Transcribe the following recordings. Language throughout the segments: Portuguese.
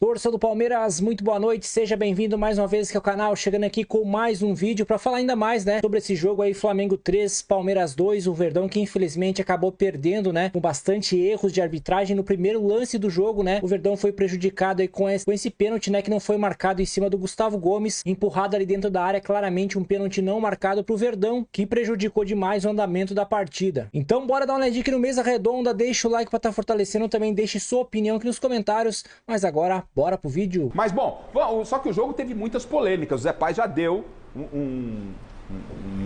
Torcedor do Palmeiras, muito boa noite, seja bem-vindo mais uma vez aqui ao canal, chegando aqui com mais um vídeo para falar ainda mais, sobre esse jogo aí, Flamengo 3, Palmeiras 2, o Verdão que infelizmente acabou perdendo, com bastante erros de arbitragem no primeiro lance do jogo, o Verdão foi prejudicado aí com esse pênalti, que não foi marcado em cima do Gustavo Gomes, empurrado ali dentro da área, claramente um pênalti não marcado pro Verdão, que prejudicou demais o andamento da partida. Então bora dar uma olhadinha aqui no Mesa Redonda, deixa o like para estar fortalecendo, também deixe sua opinião aqui nos comentários, mas agora bora pro vídeo. Mas bom, só que o jogo teve muitas polêmicas. O Zé Pai já deu um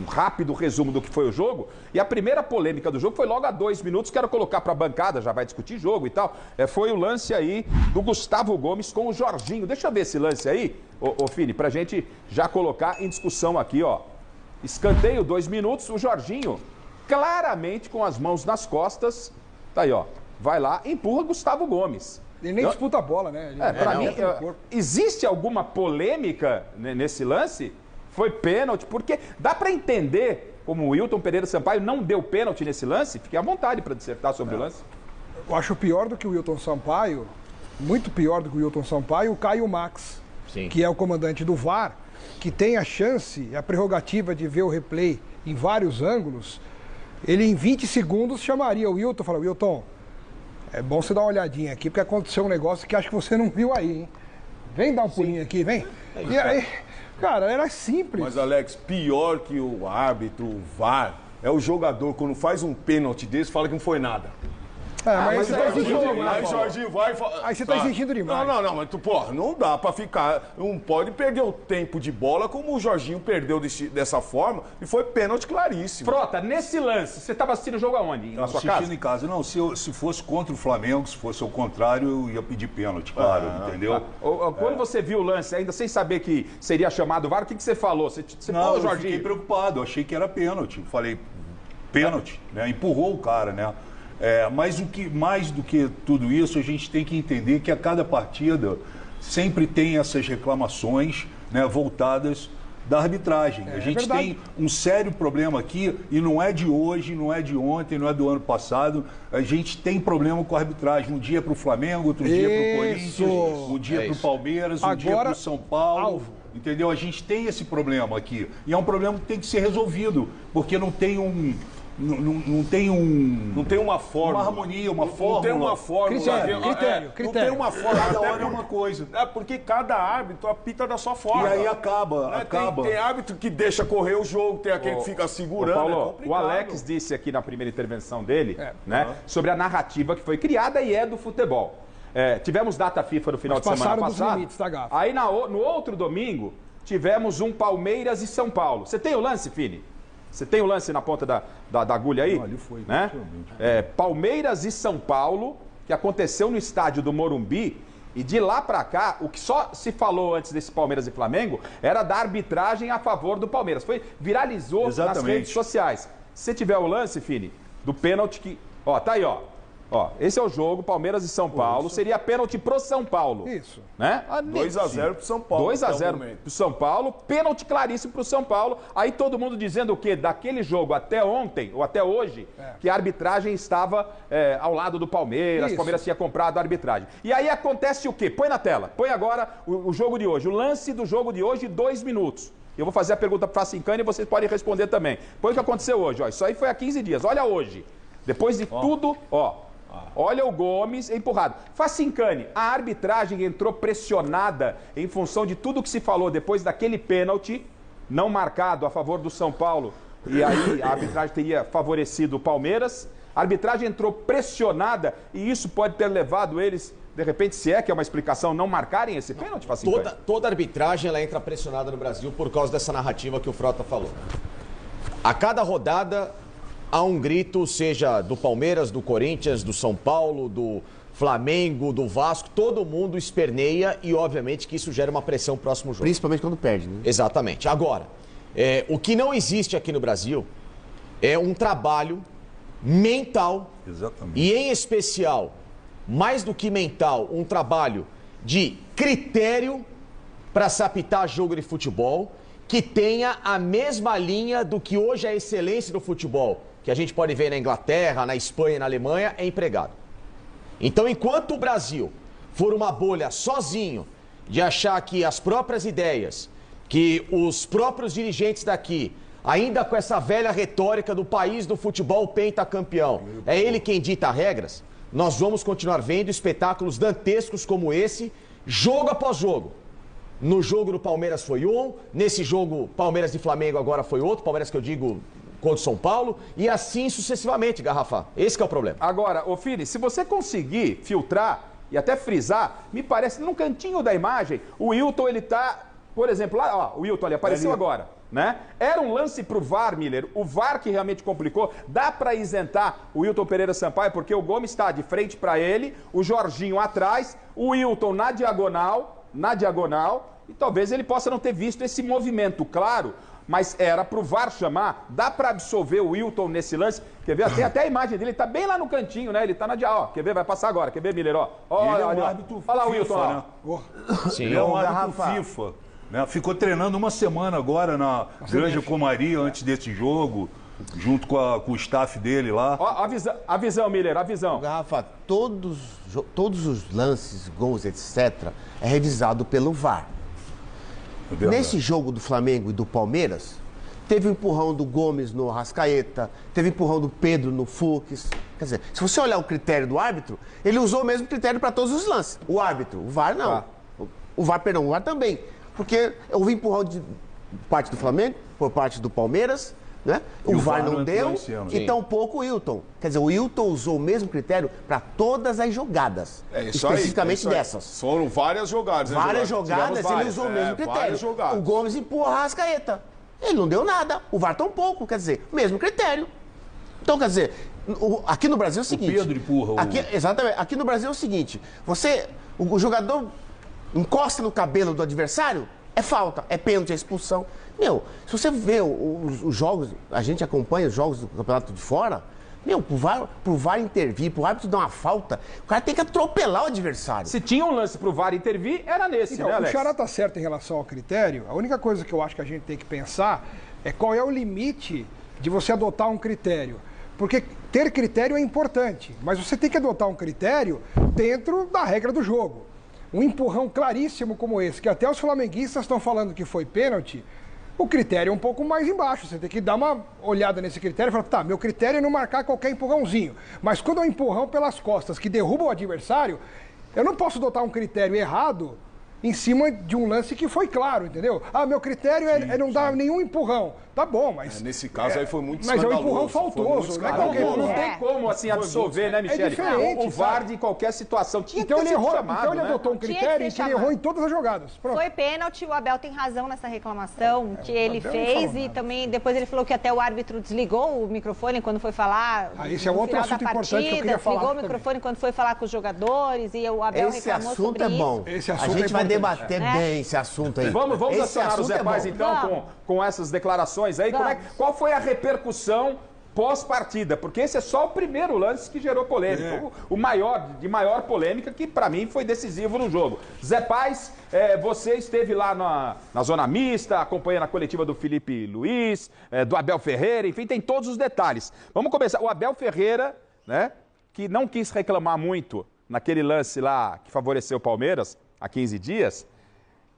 rápido resumo do que foi o jogo. E a primeira polêmica do jogo foi logo há 2 minutos. Quero colocar para a bancada, já vai discutir jogo e tal. Foi o lance aí do Gustavo Gomes com o Jorginho. Deixa eu ver esse lance aí, ô Fini, pra gente já colocar em discussão aqui, ó. Escanteio, 2 minutos. O Jorginho, claramente com as mãos nas costas, tá aí, ó. Vai lá, empurra Gustavo Gomes. Ele nem disputa a bola, né? Pra mim, existe alguma polêmica nesse lance? Foi pênalti? Porque dá pra entender como o Wilton Pereira Sampaio não deu pênalti nesse lance? Fique à vontade pra dissertar sobre o lance. Eu acho pior do que o Wilton Sampaio, muito pior do que o Wilton Sampaio, o Caio Max, Sim. Que é o comandante do VAR, que tem a chance, a prerrogativa de ver o replay em vários ângulos. Ele em 20 segundos chamaria o Wilton e falaria: Wilton, é bom você dar uma olhadinha aqui, porque aconteceu um negócio que acho que você não viu aí, hein? Vem dar um pulinho aqui, vem. E aí, cara, era simples. Mas, Alex, pior que o árbitro, o VAR, é o jogador, quando faz um pênalti desse, fala que não foi nada. Mas você tá exigindo Aí demais. Jorginho vai e fala... Aí você tá exigindo demais. Não, mas tu, porra, não dá pra ficar... Não pode perder o tempo de bola como o Jorginho perdeu dessa forma e foi pênalti claríssimo. Frota, nesse lance, você estava assistindo o jogo aonde? Na sua casa? Assistindo em casa. Não, se fosse contra o Flamengo, se fosse ao contrário, eu ia pedir pênalti, claro, entendeu? Quando você viu o lance, ainda sem saber que seria chamado o VAR, o que você falou? Você Não, falou, eu Jorginho? fiquei preocupado, eu achei que era pênalti. Falei, pênalti, né? Empurrou o cara, né? Mas mais do que tudo isso, a gente tem que entender que a cada partida sempre tem essas reclamações, né, voltadas da arbitragem. A gente tem um sério problema aqui, e não é de hoje, não é de ontem, não é do ano passado. A gente tem problema com a arbitragem. Um dia para o Flamengo, outro dia para o Corinthians, um dia para o Palmeiras, um dia para o São Paulo. Entendeu? A gente tem esse problema aqui. E é um problema que tem que ser resolvido, porque não tem Não tem uma forma. Uma harmonia, uma fórmula. Não tem uma fórmula. Critério. Não tem uma forma. Cada hora é uma coisa. Porque cada árbitro apita da sua forma. E aí acaba. Tem árbitro que deixa correr o jogo, tem aquele que fica segurando. Paulo, o Alex disse aqui na primeira intervenção dele, sobre a narrativa que foi criada e é do futebol. Tivemos data FIFA no final de semana passado. Limites, tá, Gafa? Aí no outro domingo, tivemos um Palmeiras e São Paulo. Você tem o lance, Fini? Você tem o lance na ponta da agulha aí? Não, ali foi, né? Palmeiras e São Paulo, que aconteceu no estádio do Morumbi, e de lá pra cá, o que só se falou antes desse Palmeiras e Flamengo era da arbitragem a favor do Palmeiras. Viralizou nas redes sociais. Se tiver o lance, Fini, do pênalti que... Ó, tá aí, ó. Esse é o jogo, Palmeiras e São Paulo. Seria pênalti pro São Paulo. Isso. Né? 2-0 pro São Paulo. 2-0 pro São Paulo. Pênalti claríssimo pro São Paulo. Aí todo mundo dizendo o quê? Daquele jogo até ontem, ou até hoje, que a arbitragem estava ao lado do Palmeiras. O Palmeiras tinha comprado a arbitragem. E aí acontece o quê? Põe na tela. Põe agora o jogo de hoje. O lance do jogo de hoje, 2 minutos. Eu vou fazer a pergunta pro Facincani e vocês podem responder também. Põe o que aconteceu hoje. Isso aí foi há 15 dias. Olha hoje. Depois de tudo, olha o Gomes empurrado. Facincani, a arbitragem entrou pressionada em função de tudo que se falou depois daquele pênalti não marcado a favor do São Paulo. E aí a arbitragem teria favorecido o Palmeiras. A arbitragem entrou pressionada e isso pode ter levado eles, de repente, se é que é uma explicação, não marcarem esse pênalti, Facincani? Toda arbitragem ela entra pressionada no Brasil por causa dessa narrativa que o Frota falou. A cada rodada há um grito, seja do Palmeiras, do Corinthians, do São Paulo, do Flamengo, do Vasco, todo mundo esperneia e, obviamente, que isso gera uma pressão no próximo jogo. Principalmente quando perde, né? Exatamente. Agora, o que não existe aqui no Brasil é um trabalho mental e, em especial, mais do que mental, um trabalho de critério para se apitar jogo de futebol que tenha a mesma linha do que hoje é a excelência do futebol, que a gente pode ver na Inglaterra, na Espanha, na Alemanha, é empregado. Então, enquanto o Brasil for uma bolha sozinho, de achar que as próprias ideias, que os próprios dirigentes daqui, ainda com essa velha retórica do país do futebol pentacampeão, é ele quem dita regras, nós vamos continuar vendo espetáculos dantescos como esse, jogo após jogo. No jogo do Palmeiras foi um, nesse jogo Palmeiras e Flamengo agora foi outro, Palmeiras que eu digo contra o São Paulo, e assim sucessivamente, Garrafa. Esse que é o problema. Agora, ô Fili, se você conseguir filtrar e até frisar, me parece, num cantinho da imagem, o Wilton, ele tá, por exemplo, lá, ó, o Wilton ali, apareceu agora, né? Era um lance pro VAR, Miller, o VAR que realmente complicou, dá para isentar o Wilton Pereira Sampaio, porque o Gomes está de frente para ele, o Jorginho atrás, o Wilton na diagonal, e talvez ele possa não ter visto esse movimento, claro, mas era pro VAR chamar, dá para absolver o Wilton nesse lance, quer ver? Tem até a imagem dele, ele tá bem lá no cantinho, né? Ele tá na ó, quer ver? Vai passar agora, quer ver, Miller, ó? Ele olha, é um árbitro olha lá o FIFA, Wilton, né? Sim, Ele é um árbitro FIFA, né? Ficou treinando uma semana agora na Granja Comaria, antes desse jogo, junto com o staff dele lá. Ó, a visão, Miller, a visão. Garrafa, todos os lances, gols, etc., é revisado pelo VAR. Nesse jogo do Flamengo e do Palmeiras, teve o empurrão do Gomes no Arrascaeta, teve o empurrão do Pedro no Fux. Quer dizer, se você olhar o critério do árbitro, ele usou o mesmo critério para todos os lances. O árbitro, o VAR não. O VAR também. Porque houve empurrão de parte do Flamengo, por parte do Palmeiras, né? O VAR não deu, e tampouco o Wilton. Quer dizer, o Wilton usou o mesmo critério para todas as jogadas. Especificamente dessas. Foram várias jogadas. Várias jogadas, ele usou o mesmo critério. O Gomes empurra a Arrascaeta. Ele não deu nada. O VAR tampouco. Quer dizer, o mesmo critério. Então, quer dizer, aqui no Brasil é o seguinte... O Pedro empurra. Exatamente. Aqui no Brasil é o seguinte, o jogador encosta no cabelo do adversário, é falta, é pênalti, é expulsão. Meu, se você vê os jogos, a gente acompanha os jogos do campeonato de fora, meu, pro VAR intervir, pro árbitro dar uma falta, o cara tem que atropelar o adversário. Se tinha um lance pro VAR intervir, era nesse, então, né, Alex? O Xará tá certo em relação ao critério. A única coisa que eu acho que a gente tem que pensar é qual é o limite de você adotar um critério. Porque ter critério é importante, mas você tem que adotar um critério dentro da regra do jogo. Um empurrão claríssimo como esse, que até os flamenguistas estão falando que foi pênalti, o critério é um pouco mais embaixo. Você tem que dar uma olhada nesse critério e falar, tá, meu critério é não marcar qualquer empurrãozinho. Mas quando é um empurrão pelas costas que derruba o adversário, eu não posso adotar um critério errado em cima de um lance que foi claro, entendeu? Ah, meu critério é não dar nenhum empurrão. Tá bom, mas... nesse caso aí foi muito escandaloso. Mas é um empurrão faltoso, né? Não tem como, assim, absolver, né, Michele? É diferente, o VAR de qualquer situação. Tinha então que ele errou, chamado, então ele né? adotou um critério em que ele errou em todas as jogadas. Pronto. Foi pênalti, o Abel tem razão nessa reclamação que ele fez e também depois ele falou que até o árbitro desligou o microfone quando foi falar esse é outro assunto importante que eu queria falar. Desligou o microfone quando foi falar com os jogadores e o Abel reclamou sobre isso. Bom. Esse assunto a gente vai debater bem esse assunto aí. Vamos acionar o Zé Paz, então, com essas declarações aí. Qual foi a repercussão pós-partida? Porque esse é só o primeiro lance que gerou polêmica. O de maior polêmica, que para mim foi decisivo no jogo. Zé Paz, você esteve lá na zona mista, acompanhando a coletiva do Felipe Luiz, do Abel Ferreira, enfim, tem todos os detalhes. Vamos começar. O Abel Ferreira, né, que não quis reclamar muito naquele lance lá que favoreceu o Palmeiras há 15 dias,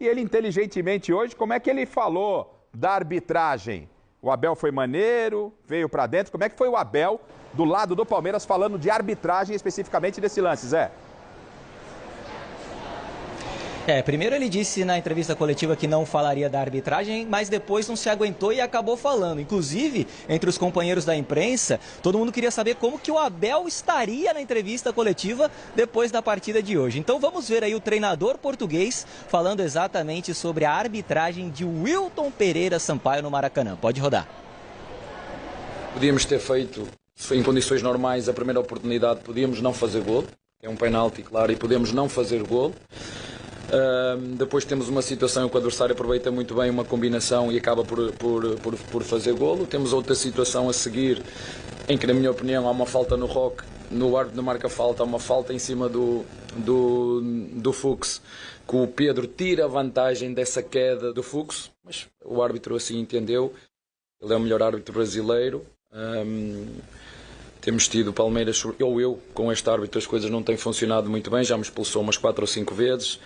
e ele inteligentemente hoje, como é que ele falou da arbitragem? O Abel foi maneiro, veio pra dentro. Como é que foi o Abel do lado do Palmeiras falando de arbitragem especificamente desse lance, Zé? Primeiro ele disse na entrevista coletiva que não falaria da arbitragem, mas depois não se aguentou e acabou falando. Inclusive, entre os companheiros da imprensa, todo mundo queria saber como que o Abel estaria na entrevista coletiva depois da partida de hoje. Então vamos ver aí o treinador português falando exatamente sobre a arbitragem de Wilton Pereira Sampaio no Maracanã. Pode rodar. Podíamos ter feito, em condições normais, a primeira oportunidade, podíamos não fazer gol. É um penalti, claro, e podemos não fazer gol. Depois temos uma situação em que o adversário aproveita muito bem uma combinação e acaba por fazer golo. Temos outra situação a seguir em que, na minha opinião, há uma falta no Roque, no árbitro não marca falta, há uma falta em cima do Fux, que o Pedro tira vantagem dessa queda do Fux, mas o árbitro assim entendeu. Ele é o melhor árbitro brasileiro. temos tido Palmeiras, ou eu, com este árbitro as coisas não têm funcionado muito bem, já me expulsou umas 4 ou 5 vezes.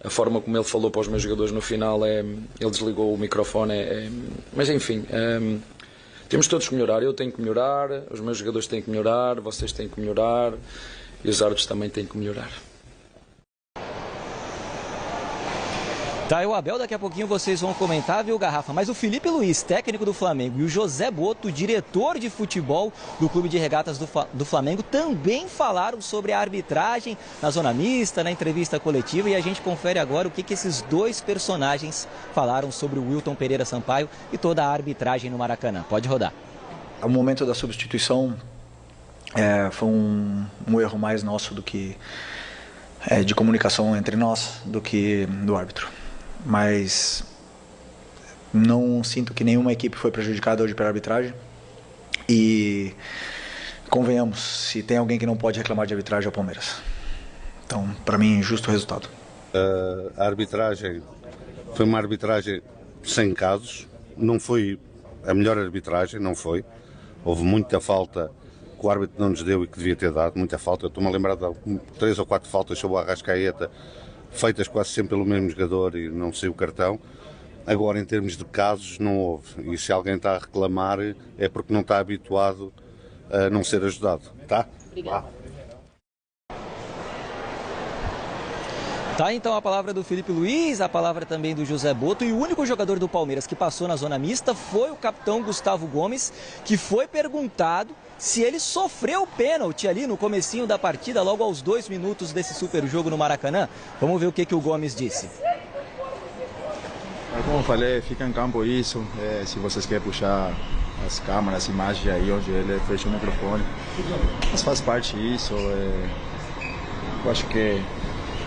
A forma como ele falou para os meus jogadores no final, ele desligou o microfone, mas enfim, temos todos que melhorar. Eu tenho que melhorar, os meus jogadores têm que melhorar, vocês têm que melhorar e os árbitros também têm que melhorar. Tá, e o Abel, daqui a pouquinho vocês vão comentar, viu, Garrafa? Mas o Felipe Luiz, técnico do Flamengo, e o José Boto, diretor de futebol do Clube de Regatas do Flamengo, também falaram sobre a arbitragem na zona mista, na entrevista coletiva, e a gente confere agora o que esses dois personagens falaram sobre o Wilton Pereira Sampaio e toda a arbitragem no Maracanã. Pode rodar. O momento da substituição foi um erro mais nosso do que de comunicação entre nós do que do árbitro. Mas não sinto que nenhuma equipe foi prejudicada hoje pela arbitragem. E convenhamos, se tem alguém que não pode reclamar de arbitragem é o Palmeiras. Então, para mim, justo o resultado. A arbitragem foi uma arbitragem sem casos. Não foi a melhor arbitragem, não foi. Houve muita falta que o árbitro não nos deu e que devia ter dado, muita falta. Eu estou-me a lembrar de 3 ou 4 faltas sobre o Arrascaeta, feitas quase sempre pelo mesmo jogador e não sei o cartão. Agora, em termos de casos, não houve. E se alguém está a reclamar, é porque não está habituado a não ser ajudado. Tá? Obrigado. Tá, então a palavra do Felipe Luiz, a palavra também do José Boto, e o único jogador do Palmeiras que passou na zona mista foi o capitão Gustavo Gomes, que foi perguntado se ele sofreu pênalti ali no comecinho da partida, logo aos 2 minutos desse super jogo no Maracanã. Vamos ver o que o Gomes disse. Como eu falei, fica em campo isso, se vocês querem puxar as câmeras, as imagens aí onde ele fecha o microfone, mas faz parte disso. Eu acho que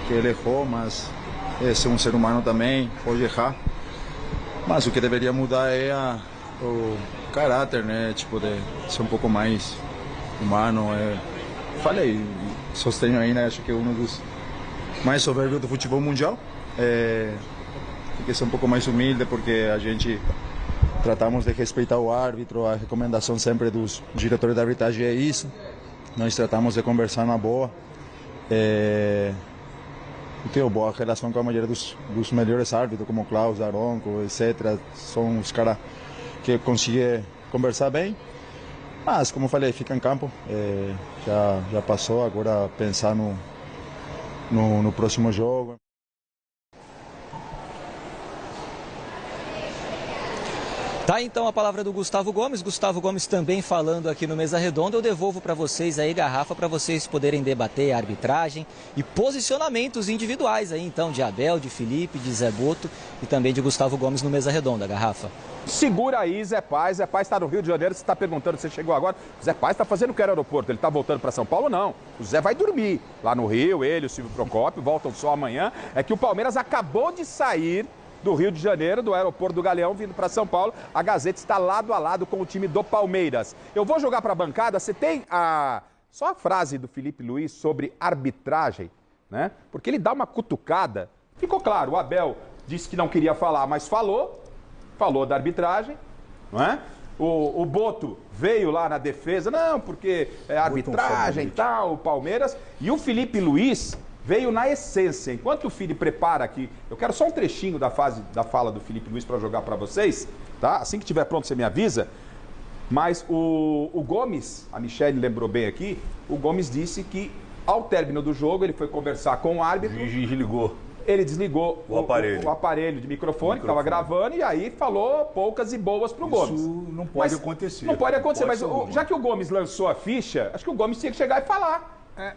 ele errou, mas é ser um ser humano também, pode errar. Mas o que deveria mudar é o caráter, né? Tipo, de ser um pouco mais humano. Falei, sostenho aí, né? Acho que é um dos mais soberbios do futebol mundial. Tem que ser um pouco mais humilde, porque a gente tratamos de respeitar o árbitro. A recomendação sempre dos diretores da arbitragem é isso. Nós tratamos de conversar na boa. Eu tenho boa relação com a maioria dos melhores árbitros, como Klaus, Aronco, etc. São os caras que conseguem conversar bem. Mas, como eu falei, fica em campo. Já passou, agora pensar no próximo jogo. Tá, então a palavra do Gustavo Gomes. Gustavo Gomes também falando aqui no Mesa Redonda. Eu devolvo para vocês aí, Garrafa, para vocês poderem debater a arbitragem e posicionamentos individuais aí, então, de Abel, de Felipe, de Zé Boto e também de Gustavo Gomes no Mesa Redonda, Garrafa. Segura aí, Zé Paz. Zé Paz está no Rio de Janeiro, você está perguntando se você chegou agora. Zé Paz está fazendo o que era aeroporto? Ele está voltando para São Paulo? Não. O Zé vai dormir lá no Rio, ele, o Silvio Procópio, voltam só amanhã. É que o Palmeiras acabou de sair do Rio de Janeiro, do aeroporto do Galeão, vindo para São Paulo. A Gazeta está lado a lado com o time do Palmeiras. Eu vou jogar para a bancada. Você tem só a frase do Felipe Luiz sobre arbitragem, né? Porque ele dá uma cutucada. Ficou claro, o Abel disse que não queria falar, mas falou da arbitragem, não é? O Boto veio lá na defesa, não, porque é arbitragem e tal, o Palmeiras. E o Felipe Luiz veio na essência. Enquanto o Fili prepara aqui, eu quero só um trechinho da fala do Felipe Luiz para jogar para vocês, tá? Assim que estiver pronto, você me avisa. Mas o Gomes, a Michele lembrou bem aqui, o Gomes disse que ao término do jogo ele foi conversar com o árbitro. E desligou. Ele desligou o aparelho de microfone que estava gravando e aí falou poucas e boas pro Gomes. Isso não pode acontecer. Não pode acontecer, mas já que o Gomes lançou a ficha, acho que o Gomes tinha que chegar e falar.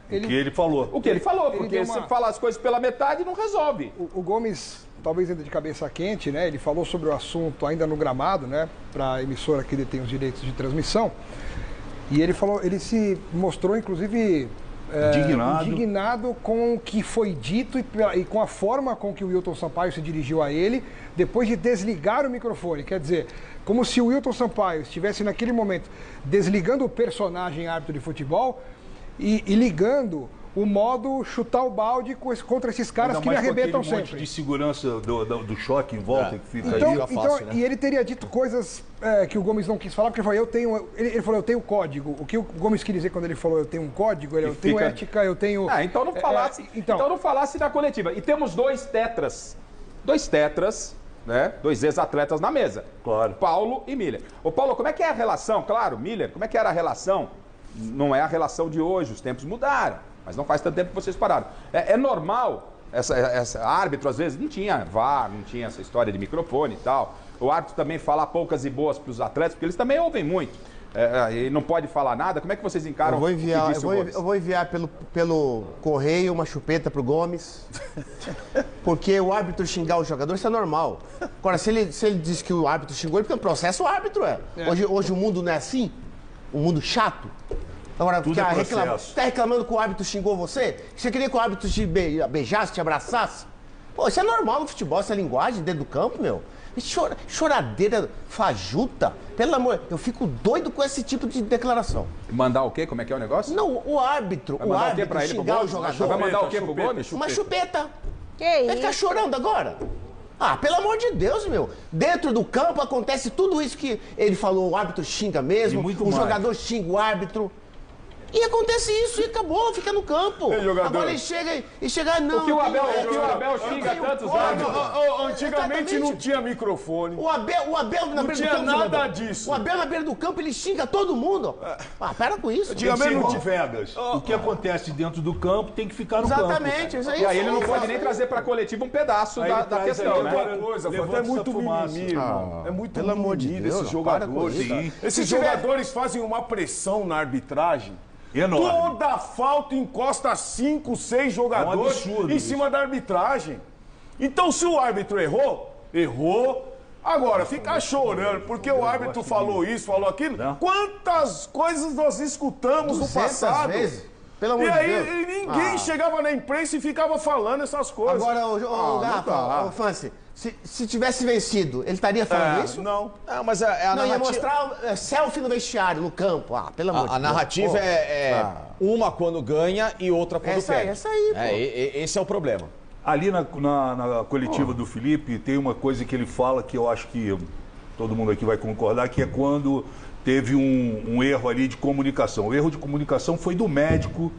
O que ele falou. O que ele falou, porque se falar as coisas pela metade, não resolve. O Gomes, talvez ainda de cabeça quente, né? Ele falou sobre o assunto ainda no gramado, né? Para a emissora que detém os direitos de transmissão. E ele falou, ele se mostrou, inclusive, indignado com o que foi dito e com a forma com que o Wilton Sampaio se dirigiu a ele depois de desligar o microfone. Quer dizer, como se o Wilton Sampaio estivesse naquele momento desligando o personagem árbitro de futebol e ligando o modo chutar o balde contra esses caras que me arrebentam sempre. Monte de segurança do choque em volta que fica então, aí. Fácil, né? E ele teria dito coisas que o Gomes não quis falar, porque ele falou, eu tenho código. O que o Gomes quis dizer quando ele falou, eu tenho um código, eu tenho ética, eu tenho... Então não falasse, então não falasse da coletiva. E temos dois tetras, né? 2 ex-atletas na mesa. Claro. Paulo e Miller. Ô Paulo, como é que é a relação? Claro, Miller, como é que era a relação? Não é a relação de hoje, os tempos mudaram. Mas não faz tanto tempo que vocês pararam. É normal, essa árbitro às vezes não tinha VAR, não tinha essa história de microfone e tal. O árbitro também falar poucas e boas para os atletas, porque eles também ouvem muito. E não pode falar nada. Como é que vocês encaram o que disse o Gomes? Eu vou enviar pelo correio uma chupeta pro Gomes. Porque o árbitro xingar o jogador, isso é normal. Agora, se ele diz que o árbitro xingou, ele porque o processo o árbitro Hoje o mundo não é assim? Um mundo chato? Agora, tá reclamando que o árbitro xingou você? Você queria que o árbitro te beijasse, te abraçasse? Pô, isso é normal no futebol, essa linguagem dentro do campo, meu. Choradeira fajuta. Pelo amor, eu fico doido com esse tipo de declaração. Mandar o quê? Como é que é o negócio? Não, o árbitro xingar o jogador. Vai mandar o quê pro Gomes? Uma chupeta. Que isso? Vai ficar chorando agora? Ah, pelo amor de Deus, meu. Dentro do campo acontece tudo isso que ele falou, o árbitro xinga mesmo, o jogador xinga o árbitro. E acontece isso e acabou, fica no campo. Agora ele chega não. O que o Abel xinga tantos árbitros? Antigamente não tinha microfone. O Abel na beira do campo. Não tinha nada disso. O Abel na beira do campo, ele xinga todo mundo. Pera com isso. Antigamente não tinha Vegas. O que acontece dentro do campo tem que ficar no campo. Exatamente. E aí ele não pode nem trazer pra coletiva um pedaço da questão, né? É muito mimimi, irmão. É muito mimimi desses jogadores. Esses jogadores fazem uma pressão na arbitragem. Enorme. Toda falta encosta 5, 6 jogadores em cima da arbitragem. Então, se o árbitro errou. Agora, ficar chorando porque o árbitro falou isso, falou aquilo. Quantas coisas nós escutamos no passado? Vezes. Pelo amor de Deus. E ninguém chegava na imprensa e ficava falando essas coisas. Agora, o Garrafa, Fancy, se tivesse vencido, ele estaria falando isso? Não. Mas a narrativa... ia mostrar selfie no vestiário, no campo. Pelo amor de Deus. A narrativa uma quando ganha e outra quando perde. Essa aí, pô. Esse é o problema. Ali na coletiva do Felipe, tem uma coisa que ele fala que eu acho que todo mundo aqui vai concordar, que é quando teve um erro ali de comunicação. O erro de comunicação foi do médico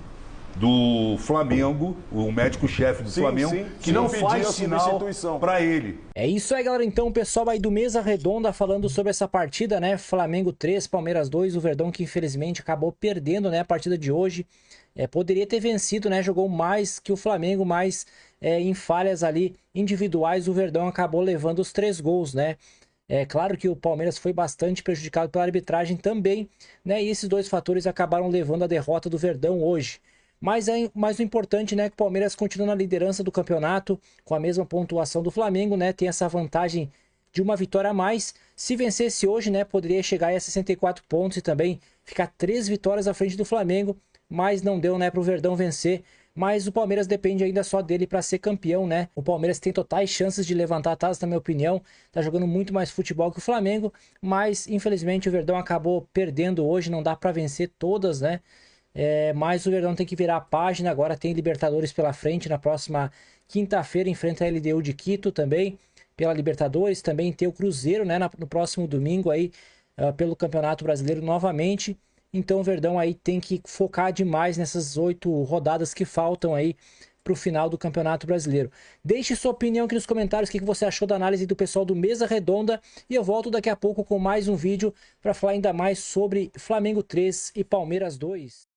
do Flamengo, o médico-chefe do Flamengo, que não faz sinal para ele. É isso aí, galera. Então, o pessoal aí do Mesa Redonda falando sobre essa partida, né? Flamengo 3, Palmeiras 2, o Verdão que infelizmente acabou perdendo, né? A partida de hoje. Poderia ter vencido, né? Jogou mais que o Flamengo, mas em falhas ali individuais o Verdão acabou levando os 3 gols, né? É claro que o Palmeiras foi bastante prejudicado pela arbitragem também, né? E esses 2 fatores acabaram levando a derrota do Verdão hoje. Mas o importante, né, que o Palmeiras continua na liderança do campeonato, com a mesma pontuação do Flamengo, né? Tem essa vantagem de uma vitória a mais. Se vencesse hoje, né, poderia chegar a 64 pontos e também ficar 3 vitórias à frente do Flamengo, mas não deu, né, para o Verdão vencer. Mas o Palmeiras depende ainda só dele para ser campeão, né? O Palmeiras tem totais chances de levantar a taça, na minha opinião. Tá jogando muito mais futebol que o Flamengo, mas infelizmente o Verdão acabou perdendo hoje, não dá para vencer todas, né? Mas o Verdão tem que virar a página. Agora tem Libertadores pela frente. Na próxima quinta-feira enfrenta a LDU de Quito também pela Libertadores. Também tem o Cruzeiro, né, no próximo domingo aí pelo Campeonato Brasileiro novamente. Então o Verdão aí tem que focar demais nessas 8 rodadas que faltam aí para o final do Campeonato Brasileiro. Deixe sua opinião aqui nos comentários, o que você achou da análise do pessoal do Mesa Redonda, e eu volto daqui a pouco com mais um vídeo para falar ainda mais sobre Flamengo 3 e Palmeiras 2.